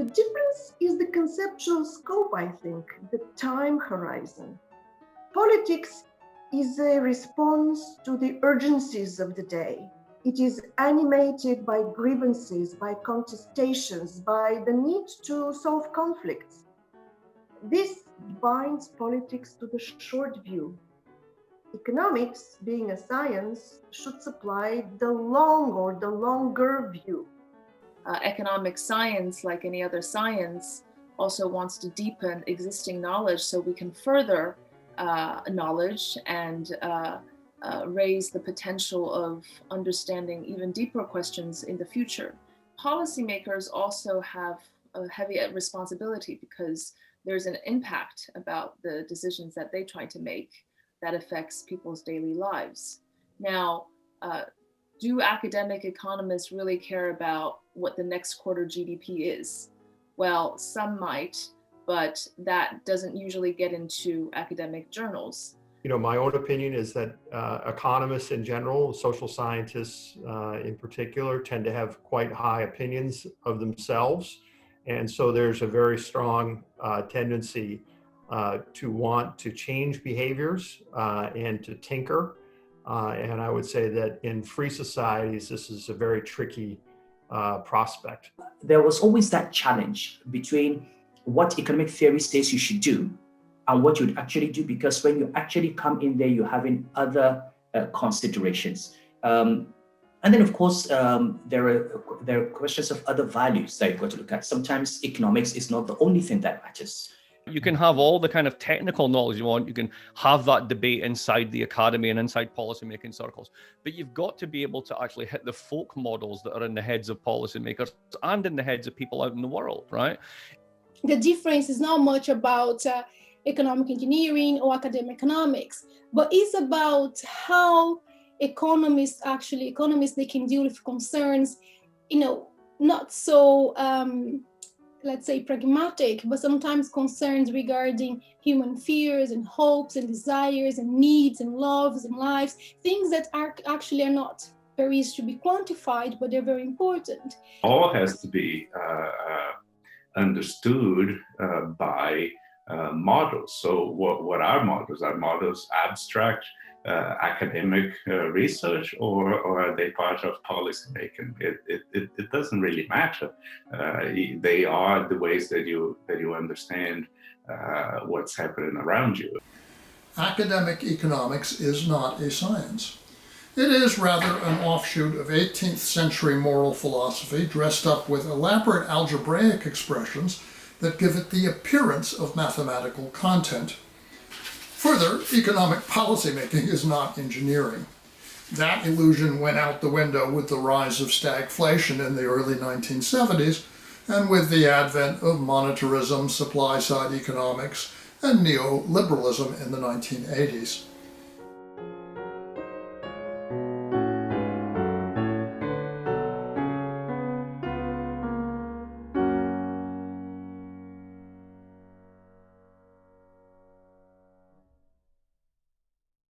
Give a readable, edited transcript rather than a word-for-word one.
The difference is the conceptual scope, I think, the time horizon. Politics is a response to the urgencies of the day. It is animated by grievances, by contestations, by the need to solve conflicts. This binds politics to the short view. Economics, being a science, should supply the long or the longer view. Economic science, like any other science, also wants to deepen existing knowledge so we can further knowledge and raise the potential of understanding even deeper questions in the future. Policymakers also have a heavy responsibility because there's an impact about the decisions that they try to make that affects people's daily lives. Now, do academic economists really care about what the next quarter GDP is? Well, some might, but that doesn't usually get into academic journals. My own opinion is that economists in general, social scientists in particular, tend to have quite high opinions of themselves. And so there's a very strong tendency to want to change behaviors and to tinker. And I would say that in free societies, this is a very tricky prospect. There was always that challenge between what economic theory says you should do and what you'd actually do, because when you actually come in there, you're having other considerations. And then, of course, there are questions of other values that you've got to look at. Sometimes economics is not the only thing that matters. You can have all the kind of technical knowledge you want. You can have that debate inside the academy and inside policymaking circles. But you've got to be able to actually hit the folk models that are in the heads of policymakers and in the heads of people out in the world, right? The difference is not much about economic engineering or academic economics, but it's about how economists, they can deal with concerns, not so, let's say, pragmatic, but sometimes concerns regarding human fears and hopes and desires and needs and loves and lives, things that are not very easy to be quantified, but they're very important. All has to be understood by models. So what are models? Are models abstract academic research, or are they part of policy making? It doesn't really matter. They are the ways that you understand what's happening around you. Academic economics is not a science. It is rather an offshoot of 18th century moral philosophy dressed up with elaborate algebraic expressions that give it the appearance of mathematical content. Further, economic policymaking is not engineering. That illusion went out the window with the rise of stagflation in the early 1970s and with the advent of monetarism, supply-side economics, and neoliberalism in the 1980s.